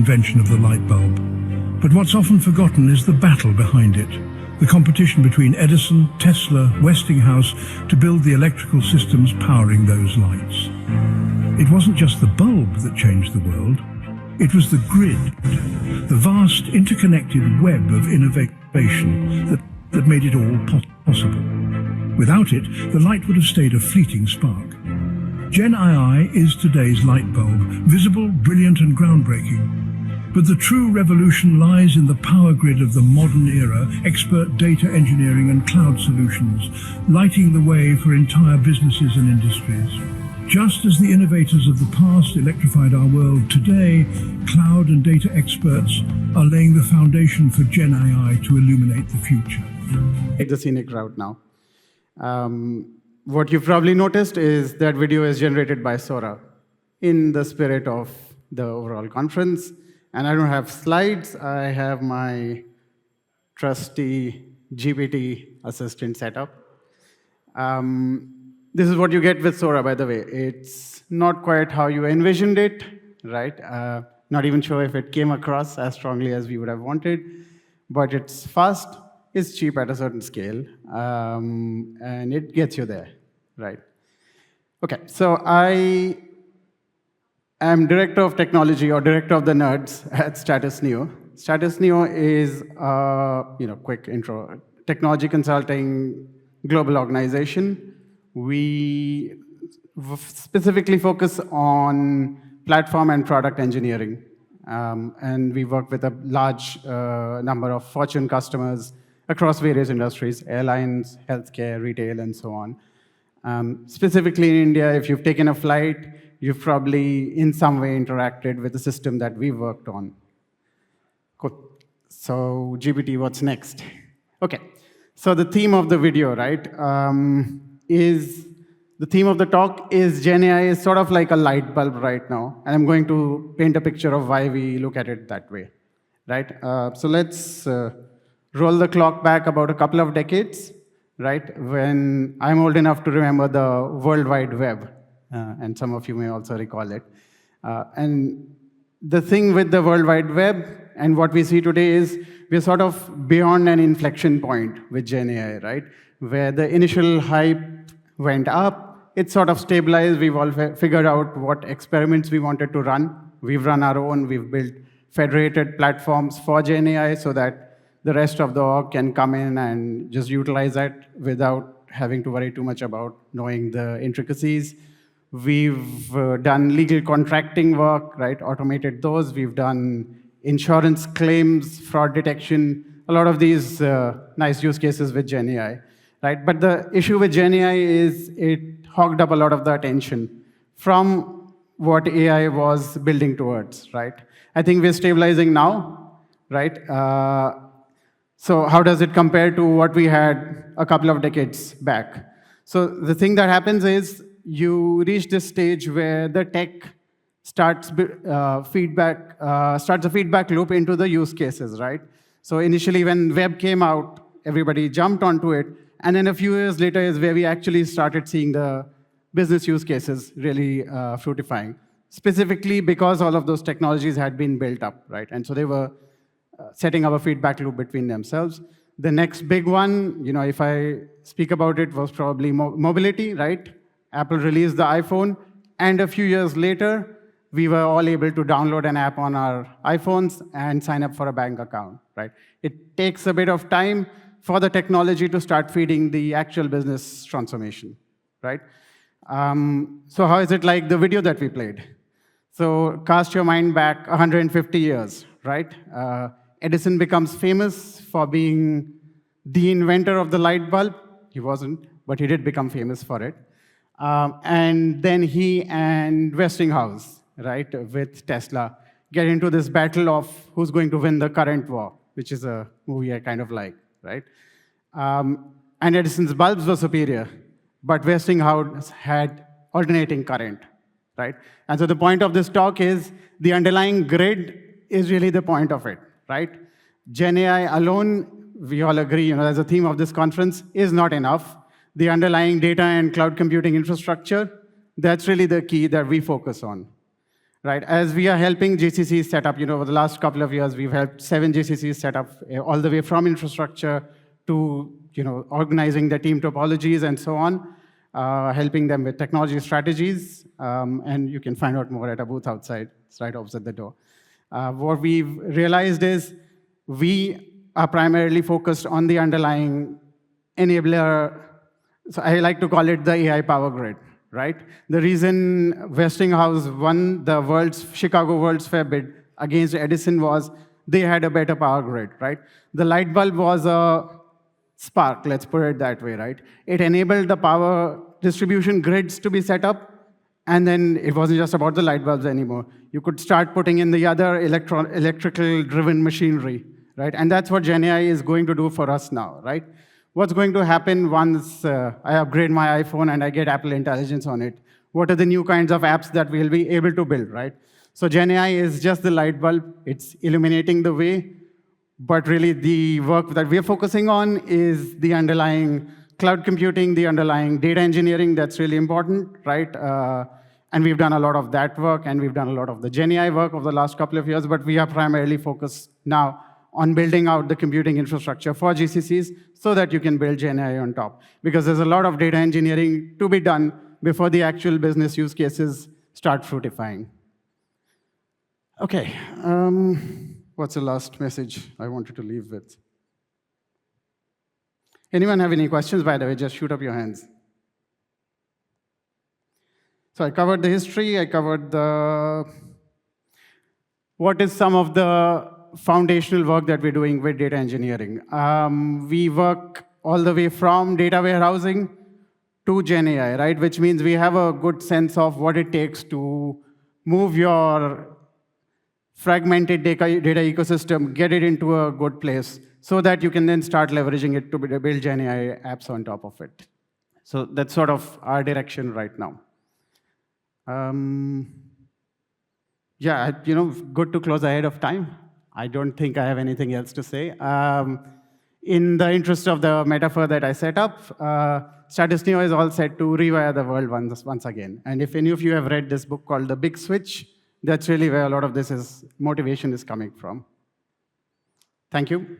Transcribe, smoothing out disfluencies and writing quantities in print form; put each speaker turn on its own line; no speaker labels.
invention of the light bulb. But what's often forgotten is the battle behind it. The competition between Edison, Tesla, Westinghouse to build the electrical systems powering those lights. It wasn't just the bulb that changed the world. It was the grid, the vast interconnected web of innovation that made it all possible. Without it, the light would have stayed a fleeting spark. Gen AI is today's light bulb, visible, brilliant and groundbreaking. But the true revolution lies in the power grid of the modern era, expert data engineering and cloud solutions, lighting the way for entire businesses and industries. Just as the innovators of the past electrified our world, today, cloud and data experts are laying the foundation for Gen AI to illuminate the future.
Take the scenic route now. What you've probably noticed is that video is generated by Sora in the spirit of the overall conference. And I don't have slides. I have my trusty GPT assistant set up. This is what you get with Sora, by the way. It's not quite how you envisioned it, right? Not even sure if it came across as strongly as we would have wanted. But it's fast, it's cheap at a certain scale, and it gets you there, right? OK, so I'm Director of Technology, or Director of the Nerds at Status Neo. Status Neo is a quick intro, technology consulting global organization. We specifically focus on platform and product engineering. And we work with a large number of Fortune customers across various industries, airlines, healthcare, retail, and so on. Specifically in India, if you've taken a flight, you've probably in some way interacted with the system that we worked on. Cool. So GPT, what's next? OK, so the theme of the video, right, the theme of the talk is Gen AI is sort of like a light bulb right now. And I'm going to paint a picture of why we look at it that way, right? So let's roll the clock back about a couple of decades, right, when I'm old enough to remember the World Wide Web. And some of you may also recall it. And the thing with the World Wide Web and what we see today is we're sort of beyond an inflection point with Gen AI, right? Where the initial hype went up, it sort of stabilized. We've all figured out what experiments we wanted to run. We've run our own. We've built federated platforms for Gen AI so that the rest of the org can come in and just utilize that without having to worry too much about knowing the intricacies. We've done legal contracting work, right? Automated those. We've done insurance claims, fraud detection, a lot of these nice use cases with Gen AI, right? But the issue with Gen AI is it hogged up a lot of the attention from what AI was building towards, right? I think we're stabilizing now, right? So how does it compare to what we had a couple of decades back? So the thing that happens is you reach this stage where the tech starts a feedback loop into the use cases, right? So initially when web came out, everybody jumped onto it. And then a few years later is where we actually started seeing the business use cases really fructifying, specifically because all of those technologies had been built up, right? And so they were setting up a feedback loop between themselves. The next big one, if I speak about it, was probably mobility, right? Apple released the iPhone, and a few years later, we were all able to download an app on our iPhones and sign up for a bank account, right? It takes a bit of time for the technology to start feeding the actual business transformation, right? So how is it like the video that we played? So cast your mind back 150 years, right? Edison becomes famous for being the inventor of the light bulb. He wasn't, but he did become famous for it. And then he and Westinghouse, right, with Tesla, get into this battle of who's going to win the current war, which is a movie I kind of like, right? And Edison's bulbs were superior, but Westinghouse had alternating current, right? And so the point of this talk is the underlying grid is really the point of it, right? Gen AI alone, we all agree, as a theme of this conference, is not enough. The underlying data and cloud computing infrastructure, that's really the key that we focus on. right? As we are helping GCCs set up, over the last couple of years, we've helped 7 GCCs set up all the way from infrastructure to, organizing the team topologies and so on, helping them with technology strategies. And you can find out more at a booth outside. It's right opposite the door. What we've realized is we are primarily focused on the underlying enabler. So I like to call it the AI power grid, right? The reason Westinghouse won the Chicago World's Fair bid against Edison was they had a better power grid, right? The light bulb was a spark, let's put it that way, right? It enabled the power distribution grids to be set up, and then it wasn't just about the light bulbs anymore. You could start putting in the other electrical-driven machinery, right? And that's what GenAI is going to do for us now, right? What's going to happen once I upgrade my iPhone and I get Apple Intelligence on it? What are the new kinds of apps that we'll be able to build, right? So GenAI is just the light bulb. It's illuminating the way. But really, the work that we're focusing on is the underlying cloud computing, the underlying data engineering. That's really important, right? And we've done a lot of that work, and we've done a lot of the GenAI work over the last couple of years, but we are primarily focused now on building out the computing infrastructure for GCCs so that you can build GenAI on top. Because there's a lot of data engineering to be done before the actual business use cases start fructifying. Okay, what's the last message I wanted to leave with? Anyone have any questions, by the way? Just shoot up your hands. So I covered the history, I covered what is some of the foundational work that we're doing with data engineering. We work all the way from data warehousing to GenAI, right? Which means we have a good sense of what it takes to move your fragmented data ecosystem, get it into a good place, so that you can then start leveraging it to build GenAI apps on top of it. So that's sort of our direction right now. Yeah, good to close ahead of time. I don't think I have anything else to say. In the interest of the metaphor that I set up, Statistio is all set to rewire the world once again. And if any of you have read this book called The Big Switch, that's really where a lot of this motivation is coming from. Thank you.